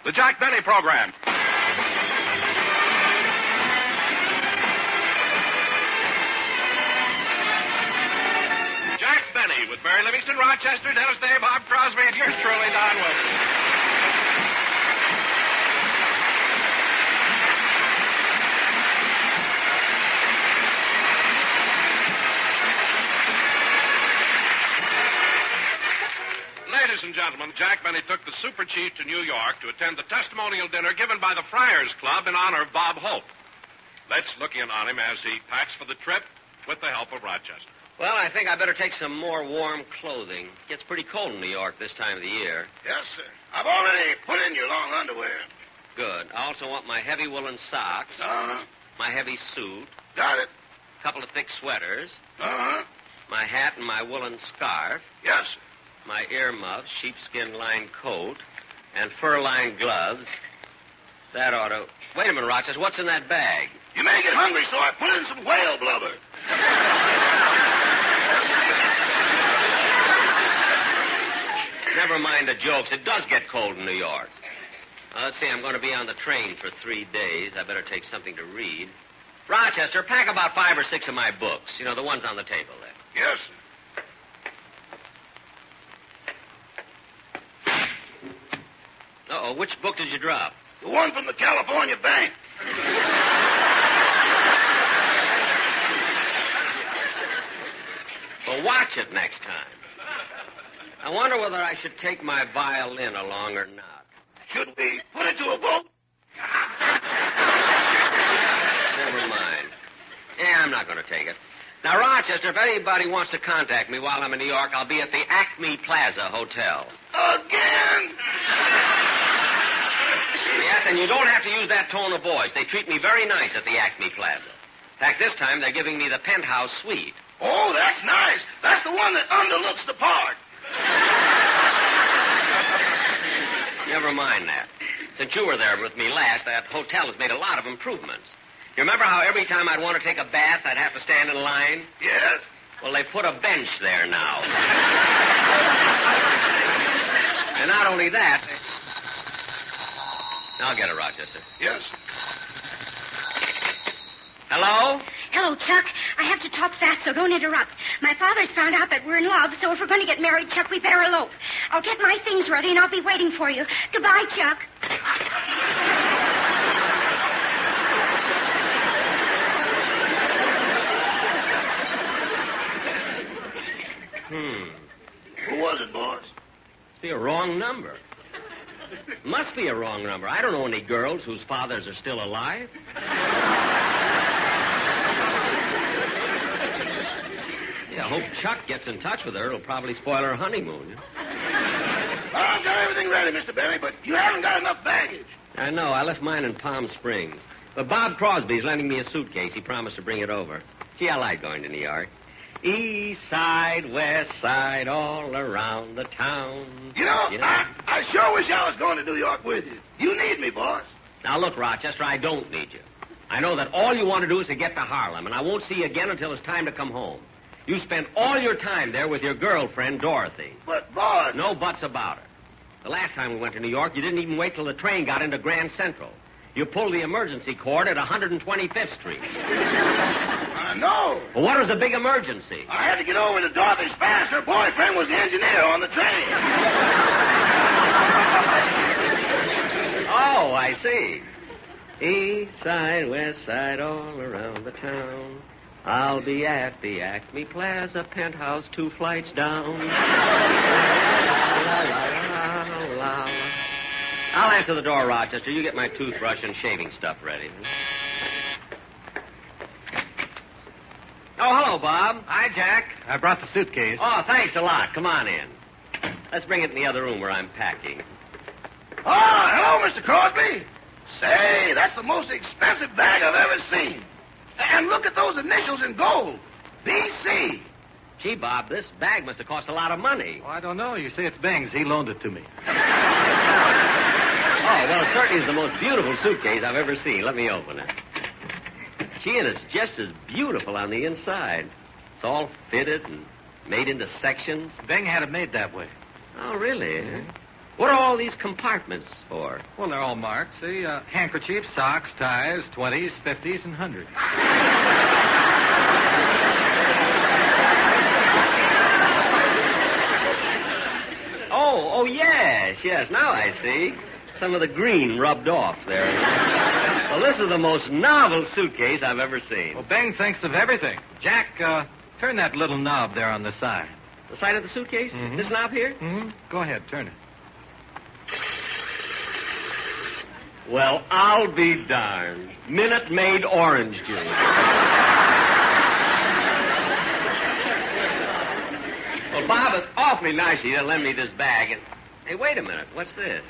The Jack Benny Program. Jack Benny with Barry Livingston, Rochester, Dennis Day, Bob Crosby, and yours truly, Don Wilson. Ladies and gentlemen, Jack Benny took the Super Chief to New York to attend the testimonial dinner given by the Friars Club in honor of Bob Hope. Let's look in on him as he packs for the trip with the help of Rochester. Well, I think I better take some more warm clothing. It gets pretty cold in New York this time of the year. Yes, sir. I've already put in your long underwear. Good. I also want my heavy woolen socks. Uh-huh. My heavy suit. Got it. A couple of thick sweaters. Uh-huh. My hat and my woolen scarf. Yes, sir. My earmuffs, sheepskin-lined coat, and fur-lined gloves. That ought to... Wait a minute, Rochester. What's in that bag? You may get hungry, so I put in some whale blubber. Never mind the jokes. It does get cold in New York. Let's see. I'm going to be on the train for 3 days. I better take something to read. Rochester, pack about 5 or 6 of my books. You know, the ones on the table there. Yes, sir. Uh-oh, which book did you drop? The one from the California Bank. Well, watch it next time. I wonder whether I should take my violin along or not. Should we put it to a vote? Never mind. Yeah, I'm not going to take it. Now, Rochester, if anybody wants to contact me while I'm in New York, I'll be at the Acme Plaza Hotel. Again? Yes, and you don't have to use that tone of voice. They treat me very nice at the Acme Plaza. In fact, this time they're giving me the penthouse suite. Oh, that's nice. That's the one that underlooks the park. Never mind that. Since you were there with me last, that hotel has made a lot of improvements. You remember how every time I'd want to take a bath, I'd have to stand in line? Yes. Well, they put a bench there now. And not only that... I'll get it, Rochester. Yes. Hello? Hello, Chuck. I have to talk fast, so don't interrupt. My father's found out that we're in love, so if we're going to get married, Chuck, we better elope. I'll get my things ready, and I'll be waiting for you. Goodbye, Chuck. Who was it, boss? Must be a wrong number. Must be a wrong number. I don't know any girls whose fathers are still alive. Yeah, I hope Chuck gets in touch with her. It'll probably spoil her honeymoon. I've got everything ready, Mr. Benny, but you haven't got enough baggage. I know. I left mine in Palm Springs. But Bob Crosby's lending me a suitcase. He promised to bring it over. Gee, I like going to New York. East side, west side, all around the town. You know? I sure wish I was going to New York with you. You need me, boss. Now, look, Rochester, I don't need you. I know that all you want to do is to get to Harlem, and I won't see you again until it's time to come home. You spent all your time there with your girlfriend, Dorothy. But, boss... No buts about her. The last time we went to New York, you didn't even wait till the train got into Grand Central. You pulled the emergency cord at 125th Street. I know. Well, what was the big emergency? I had to get over to Dorothy's fast. Her boyfriend was the engineer on the train. Oh, I see. East side, west side, all around the town. I'll be at the Acme Plaza, penthouse 2 flights down. La, la, la, la. I'll answer the door, Rochester. You get my toothbrush and shaving stuff ready. Oh, hello, Bob. Hi, Jack. I brought the suitcase. Oh, thanks a lot. Come on in. Let's bring it in the other room where I'm packing. Oh, hello, Mr. Crosby. Say, that's the most expensive bag I've ever seen. And look at those initials in gold. B.C. Gee, Bob, this bag must have cost a lot of money. Oh, I don't know. You say it's Bing's. He loaned it to me. Oh, well, it certainly is the most beautiful suitcase I've ever seen. Let me open it. Gee, and it's just as beautiful on the inside. It's all fitted and made into sections. Bing had it made that way. Oh, really? What are all these compartments for? Well, they're all marked. See, handkerchiefs, socks, ties, 20s, 50s, and 100s. Oh, yes. Now I see. Some of the green rubbed off there. Well, this is the most novel suitcase I've ever seen. Well, Bing thinks of everything. Jack, turn that little knob there on the side. The side of the suitcase? Mhm. This knob here? Mm-hmm. Go ahead, turn it. Well, I'll be darned. Minute Maid orange juice. Well, Bob, it's awfully nice of you to lend me this bag. And hey, wait a minute. What's this?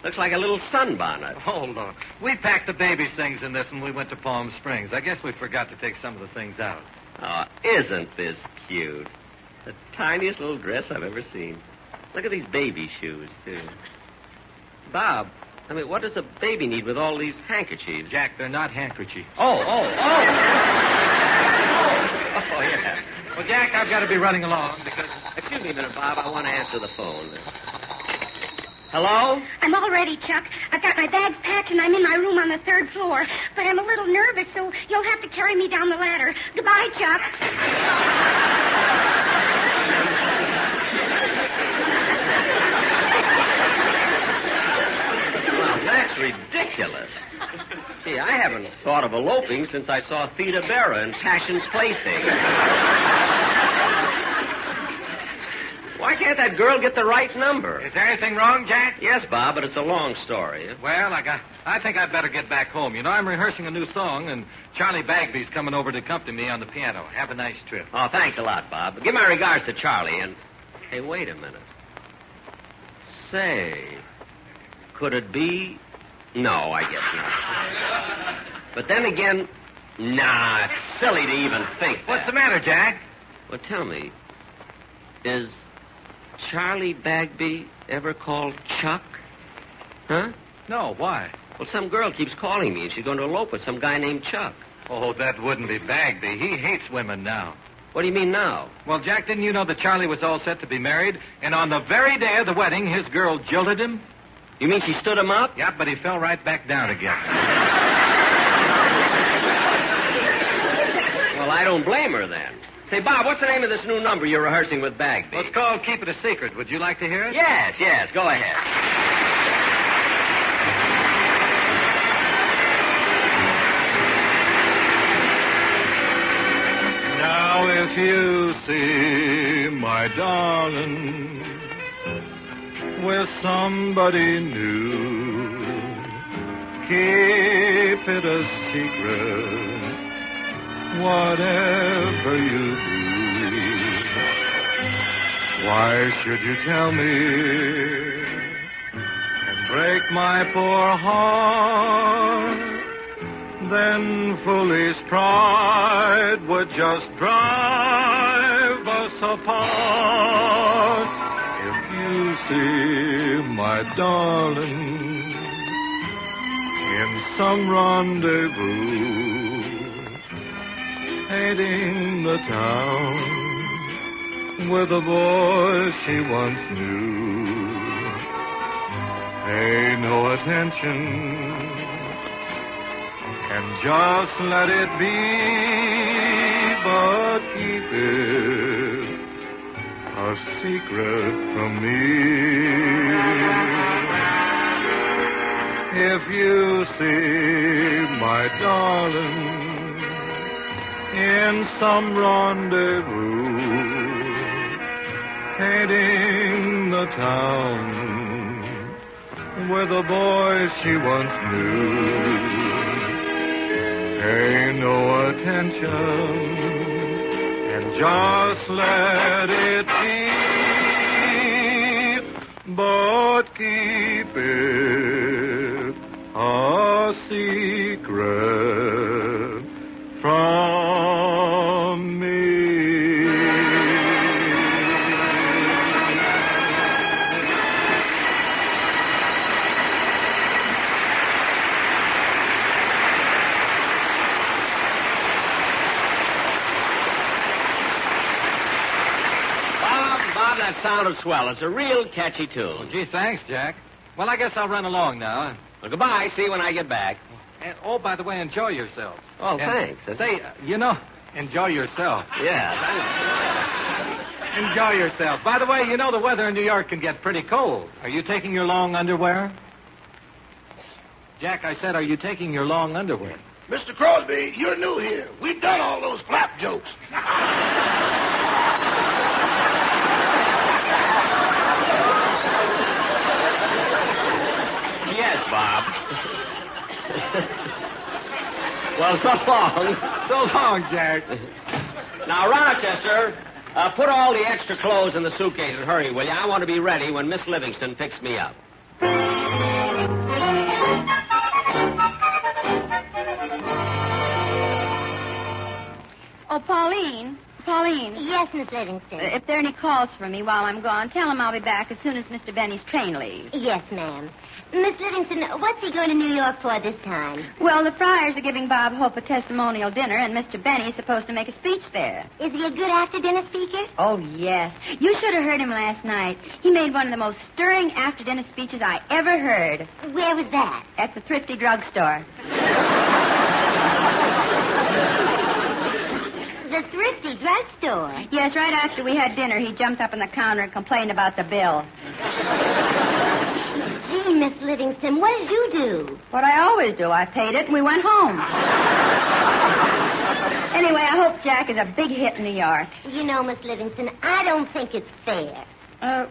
Looks like a little sunbonnet. Oh, look. We packed the baby's things in this when we went to Palm Springs. I guess we forgot to take some of the things out. Oh, isn't this cute? The tiniest little dress I've ever seen. Look at these baby shoes, too. Bob, I mean, what does a baby need with all these handkerchiefs? Jack, they're not handkerchiefs. Oh, yeah. Well, Jack, I've got to be running along because... Excuse me a minute, Bob. I want to answer the phone. Hello? I'm all ready, Chuck. I've got my bags packed and I'm in my room on the 3rd floor. But I'm a little nervous, so you'll have to carry me down the ladder. Goodbye, Chuck. Well, that's ridiculous. Gee, I haven't thought of eloping since I saw Theda Bara in Passion's Plaything. Why can't that girl get the right number? Is there anything wrong, Jack? Yes, Bob, but it's a long story. Well, I think I'd better get back home. You know, I'm rehearsing a new song, and Charlie Bagby's coming over to accompany me on the piano. Have a nice trip. Oh, thanks a lot, Bob. Give my regards to Charlie, and... Hey, wait a minute. Say, could it be... No, I guess not. But then again, nah, it's silly to even think that. What's the matter, Jack? Well, tell me, is Charlie Bagby ever called Chuck? Huh? No, why? Well, some girl keeps calling me, and she's going to elope with some guy named Chuck. Oh, that wouldn't be Bagby. He hates women now. What do you mean now? Well, Jack, didn't you know that Charlie was all set to be married, and on the very day of the wedding, his girl jilted him? You mean she stood him up? Yep, but he fell right back down again. Well, I don't blame her then. Say, Bob, what's the name of this new number you're rehearsing with Bagby? Well, it's called Keep It a Secret. Would you like to hear it? Yes, go ahead. Now, if you see my darling with somebody new, keep it a secret, whatever you do. Why should you tell me and break my poor heart? Then foolish pride would just drive us apart. If you see my darling in some rendezvous, hating the town with a boy she once knew, pay no attention and just let it be, but keep it a secret from me. If you see my darling in some rendezvous, hating the town with a boy she once knew, pay no attention and just let it be, but keep it a secret from me. Bob, that sounded swell. It's a real catchy tune. Gee, thanks, Jack. Well, I guess I'll run along now. Well, goodbye. See you when I get back. And, oh, by the way, enjoy yourselves. Oh, And thanks. Say, enjoy yourself. Yeah. Enjoy yourself. By the way, the weather in New York can get pretty cold. Are you taking your long underwear? Jack, I said, are you taking your long underwear? Mr. Crosby, you're new here. We've done all those flap jokes. Yes, Bob. Well, so long. So long, Jack. Now, Rochester, put all the extra clothes in the suitcase and hurry, will you? I want to be ready when Miss Livingston picks me up. Oh, Pauline. Yes, Miss Livingston. If there are any calls for me while I'm gone, tell him I'll be back as soon as Mr. Benny's train leaves. Yes, ma'am. Miss Livingston, what's he going to New York for this time? Well, the Friars are giving Bob Hope a testimonial dinner, and Mr. Benny is supposed to make a speech there. Is he a good after-dinner speaker? Oh, yes. You should have heard him last night. He made one of the most stirring after-dinner speeches I ever heard. Where was that? At the Thrifty Drugstore. The Thrifty Drugstore? Yes, right after we had dinner, he jumped up on the counter and complained about the bill. Gee, Miss Livingston, what did you do? What I always do. I paid it, and we went home. Anyway, I hope Jack is a big hit in New York. You know, Miss Livingston, I don't think it's fair.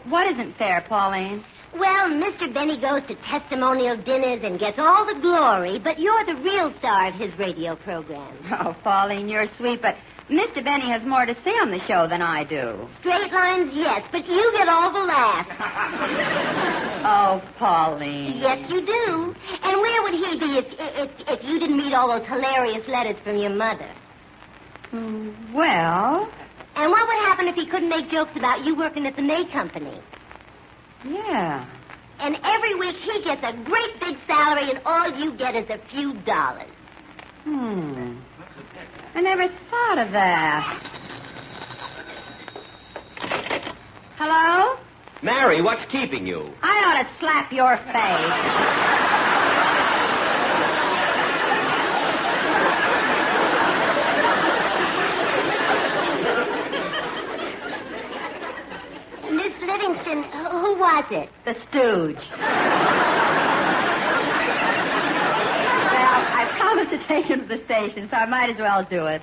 What isn't fair, Pauline? Well, Mr. Benny goes to testimonial dinners and gets all the glory, but you're the real star of his radio program. Oh, Pauline, you're sweet, but Mr. Benny has more to say on the show than I do. Straight lines, yes, but you get all the laughs. Oh, Pauline. Yes, you do. And where would he be if you didn't read all those hilarious letters from your mother? Well... And what would happen if he couldn't make jokes about you working at the May Company? Yeah. And every week he gets a great big salary and all you get is a few dollars. I never thought of that. Hello? Mary, what's keeping you? I ought to slap your face. Miss Livingston, who was it? The stooge. Well, I promised to take him to the station, so I might as well do it.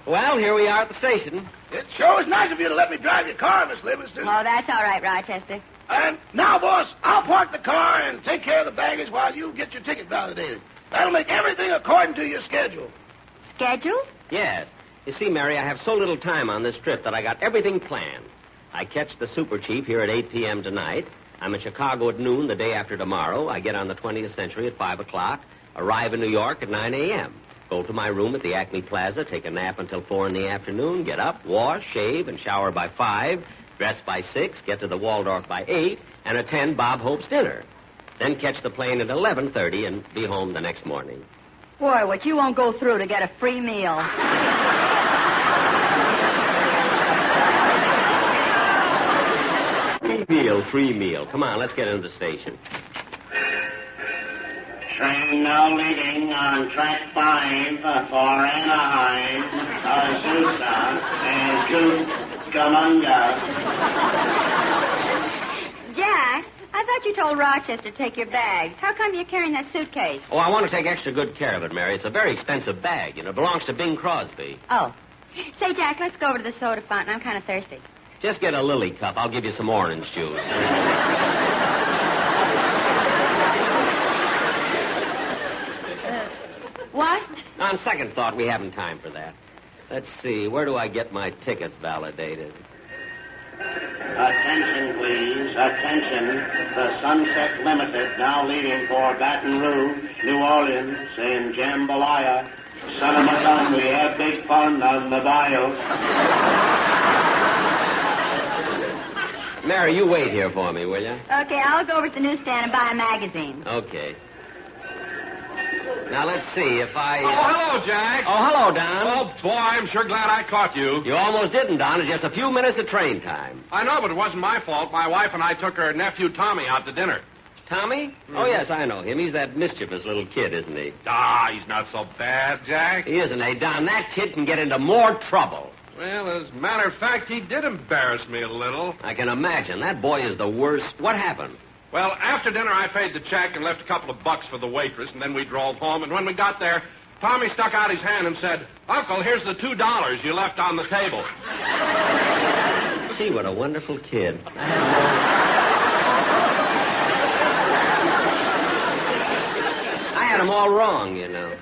Well, here we are at the station. It sure is nice of you to let me drive your car, Miss Livingston. Oh, that's all right, Rochester. And now, boss, I'll park the car and take care of the baggage while you get your ticket validated. That'll make everything according to your schedule. Schedule? Yes. You see, Mary, I have so little time on this trip that I got everything planned. I catch the Super Chief here at 8 p.m. tonight. I'm in Chicago at noon the day after tomorrow. I get on the 20th Century at 5 o'clock. Arrive in New York at 9 a.m. Go to my room at the Acme Plaza, take a nap until 4 in the afternoon, get up, wash, shave, and shower by 5, dress by 6, get to the Waldorf by 8, and attend Bob Hope's dinner. Then catch the plane at 11:30 and be home the next morning. Boy, what you won't go through to get a free meal. Free meal. Come on, let's get into the station. Train now leaving on track 5 for Anaheim, Azusa, and Cucamonga. Jack, I thought you told Rochester to take your bags. How come you're carrying that suitcase? Oh, I want to take extra good care of it, Mary. It's a very expensive bag. It belongs to Bing Crosby. Oh. Say, Jack, let's go over to the soda fountain. I'm kind of thirsty. Just get a lily cup. I'll give you some orange juice. What? On second thought, we haven't time for that. Let's see. Where do I get my tickets validated? Attention, please. Attention. The Sunset Limited now leaving for Baton Rouge, New Orleans, in Jambalaya. Son of a gun, we have big fun on the bayou. Mary, you wait here for me, will you? Okay, I'll go over to the newsstand and buy a magazine. Okay. Now, let's see if I... Oh, hello, Jack. Oh, hello, Don. Oh, boy, I'm sure glad I caught you. You almost didn't, Don. It's just a few minutes of train time. I know, but it wasn't my fault. My wife and I took her nephew Tommy out to dinner. Tommy? Mm-hmm. Oh, yes, I know him. He's that mischievous little kid, isn't he? Ah, he's not so bad, Jack. He isn't, eh, Don? That kid can get into more trouble. Well, as a matter of fact, he did embarrass me a little. I can imagine. That boy is the worst. What happened? Well, after dinner, I paid the check and left a couple of bucks for the waitress, and then we drove home. And when we got there, Tommy stuck out his hand and said, "Uncle, here's the $2 you left on the table." Gee, what a wonderful kid. I had him all wrong, you know.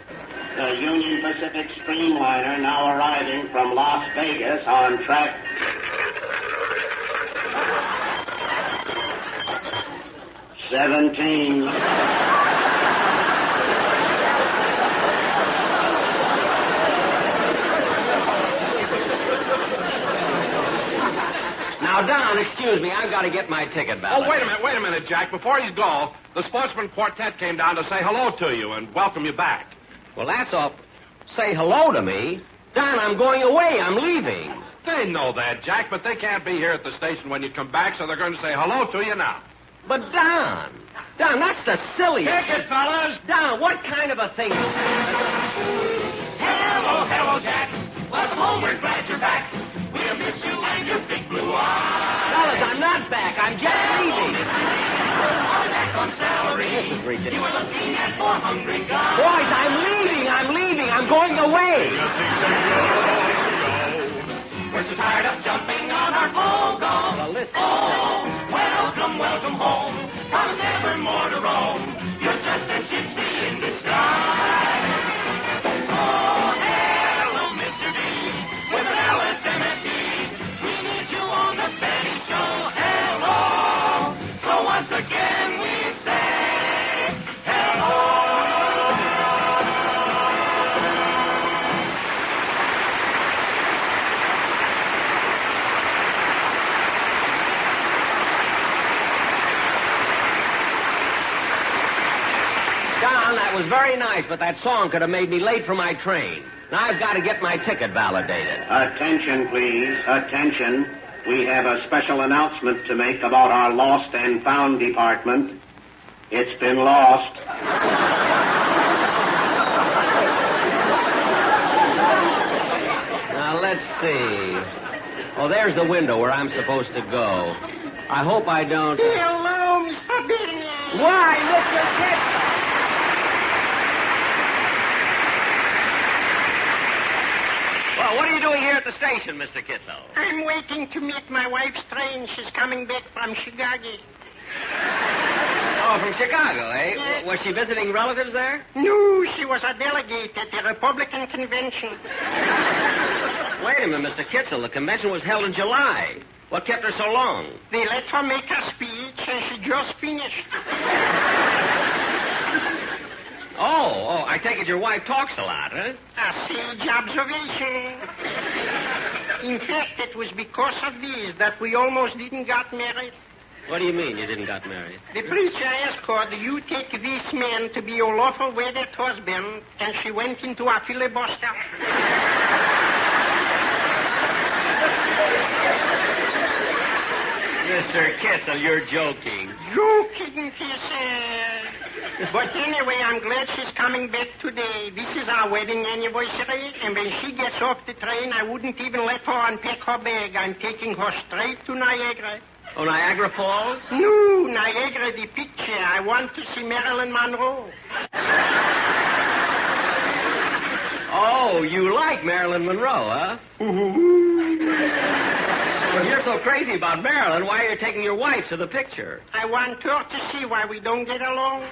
The Union Pacific Streamliner now arriving from Las Vegas on track... ...17. Now, Don, excuse me. I've got to get my ticket back. Oh, wait a minute, Jack. Before you go, the Sportsman Quartet came down to say hello to you and welcome you back. Well, that's all. Say hello to me? Don, I'm going away. I'm leaving. They know that, Jack, but they can't be here at the station when you come back, so they're going to say hello to you now. But, Don, that's the silliest... Take it, fellas. Don, what kind of a thing is that? Hello, Jack. Welcome home. We're glad you're back. We'll miss you and your big blue eyes. Fellas, I'm not back. I'm just leaving. On back on salary. This is ridiculous. You were looking at 4 hungry guys. Boys, I'm leaving. I'm going away. We're so tired of jumping on our pogo. Well, listen. Oh, welcome home. Promise never more to roam. You're just a gypsy in disguise. Oh, hello, Mr. D. With an LSMFT. We need you on the Benny Show. Hello. So once again we say hello. Don, that was very nice, but that song could have made me late for my train. Now I've got to get my ticket validated. Attention, please. Attention. We have a special announcement to make about our lost and found department. It's been lost. Now, let's see. Oh, there's the window where I'm supposed to go. I hope I don't... Hello, Mr. Benny. Why, Mr. Kitzel? Well, what are you doing here at the station, Mr. Kitzel? I'm waiting to meet my wife's train. She's coming back from Chicago. Oh, from Chicago, eh? Yes. Was she visiting relatives there? No, she was a delegate at the Republican convention. Wait a minute, Mr. Kitzel. The convention was held in July. What kept her so long? They let her make her speech, and she just finished. Oh, I take it your wife talks a lot, huh? A sage observation. In fact, it was because of this that we almost didn't get married. What do you mean you didn't got married? The preacher asked her, "Do you take this man to be your lawful wedded husband?" And she went into a filibuster. Mr. Kitzel, you're joking. Joking, he said. But anyway, I'm glad she's coming back today. This is our wedding anniversary, and when she gets off the train, I wouldn't even let her unpack her bag. I'm taking her straight to Niagara. Oh, Niagara Falls? No, Niagara the picture. I want to see Marilyn Monroe. Oh, you like Marilyn Monroe, huh? Well, you're so crazy about Marilyn, why are you taking your wife to the picture? I want her to see why we don't get along.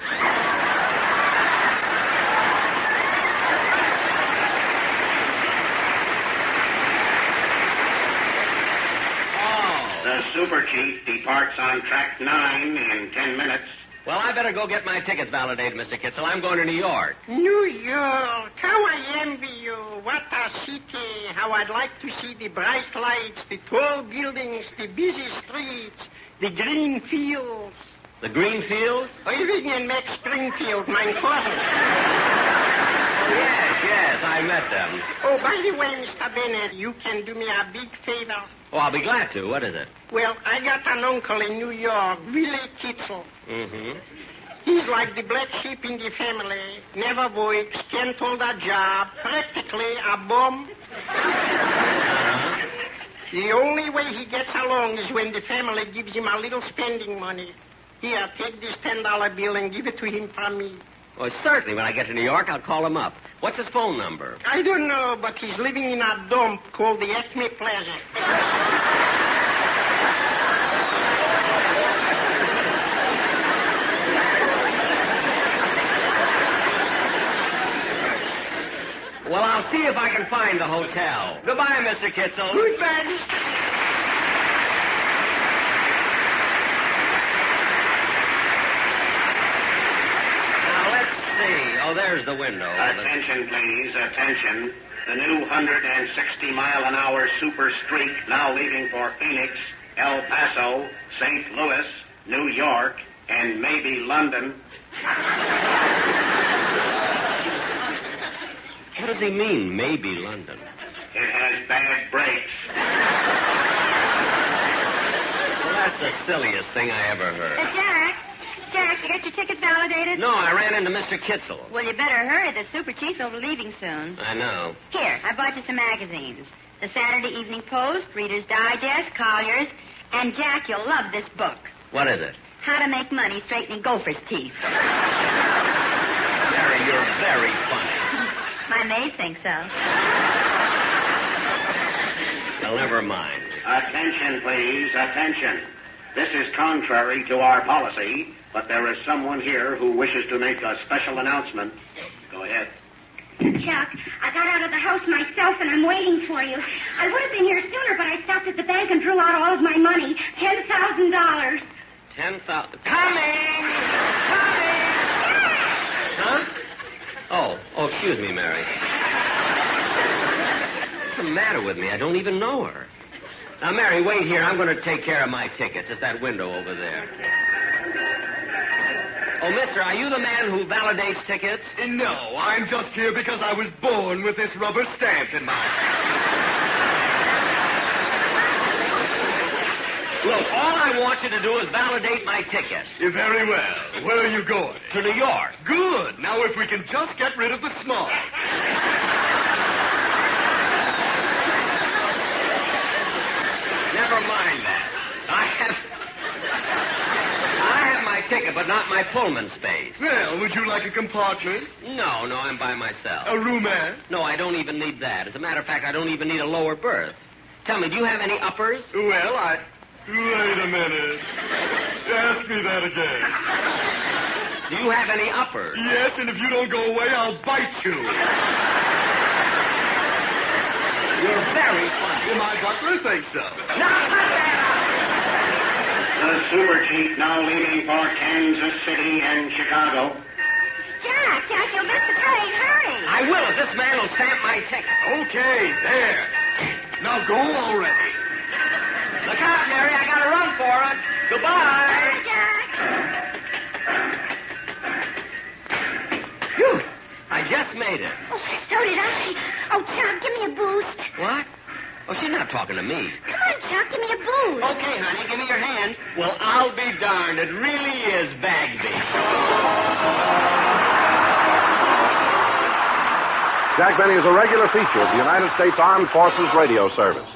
The Super Chief departs on track 9 in 10 minutes. Well, I better go get my tickets validated, Mr. Kitzel. I'm going to New York. New York. How I envy you. What a city. How I'd like to see the bright lights, the tall buildings, the busy streets, the green fields. The green fields? Irving and Max Springfield, my cousin. Yes, I met them. Oh, by the way, Mr. Bennett, you can do me a big favor. Oh, I'll be glad to. What is it? Well, I got an uncle in New York, Willie Kitzel. Mm-hmm. He's like the black sheep in the family. Never works, can't hold a job, practically a bum. Uh-huh. The only way he gets along is when the family gives him a little spending money. Here, take this $10 bill and give it to him from me. Oh, certainly. When I get to New York, I'll call him up. What's his phone number? I don't know, but he's living in a dump called the Acme Plaza. Well, I'll see if I can find the hotel. Goodbye, Mr. Kitzel. Goodbye, Mr. Now, let's see. Oh, there's the window. Attention, please. Attention. The new 160-mile-an-hour super streak now leaving for Phoenix, El Paso, St. Louis, New York, and maybe London. What does he mean, maybe London? It has bad brakes. Well, that's the silliest thing I ever heard. Jack, you got your tickets validated? No, I ran into Mr. Kitzel. Well, you better hurry. The Super Chief will be leaving soon. I know. Here, I bought you some magazines. The Saturday Evening Post, Reader's Digest, Collier's, and Jack, you'll love this book. What is it? How to Make Money Straightening Gopher's Teeth. Mary, you're very funny. My maid thinks so. Well, never mind. Attention, please. Attention. This is contrary to our policy, but there is someone here who wishes to make a special announcement. Go ahead. Chuck, I got out of the house myself, and I'm waiting for you. I would have been here sooner, but I stopped at the bank and drew out all of my money. $10,000. 10,000. Coming! Huh? Oh, excuse me, Mary. What's the matter with me? I don't even know her. Now, Mary, wait here. I'm going to take care of my tickets. It's that window over there. Oh, mister, are you the man who validates tickets? No, I'm just here because I was born with this rubber stamp in my hand. Look, all I want you to do is validate my ticket. Very well. Where are you going? To New York. Good. Now, if we can just get rid of the smog. Never mind that. I have my ticket, but not my Pullman space. Well, would you like a compartment? No, I'm by myself. A roomette? No, I don't even need that. As a matter of fact, I don't even need a lower berth. Tell me, do you have any uppers? Well, Wait a minute. Ask me that again. Do you have any uppers? Yes, and if you don't go away, I'll bite you. You're very funny. Well, my butler thinks so. Now, cut that out! The Super Chief now leaving for Kansas City and Chicago. Jack, you'll miss the train. Hurry. I will if this man will stamp my ticket. Okay, there. Now go already. Look out, Mary. I gotta run for it. Goodbye. Bye, Jack. Phew. I just made it. Oh, so did I. Oh, Chuck, give me a boost. What? Oh, she's not talking to me. Come on, Chuck, give me a boost. Okay, honey, give me your hand. Well, I'll be darned. It really is Bagby. Jack Benny is a regular feature of the United States Armed Forces Radio Service.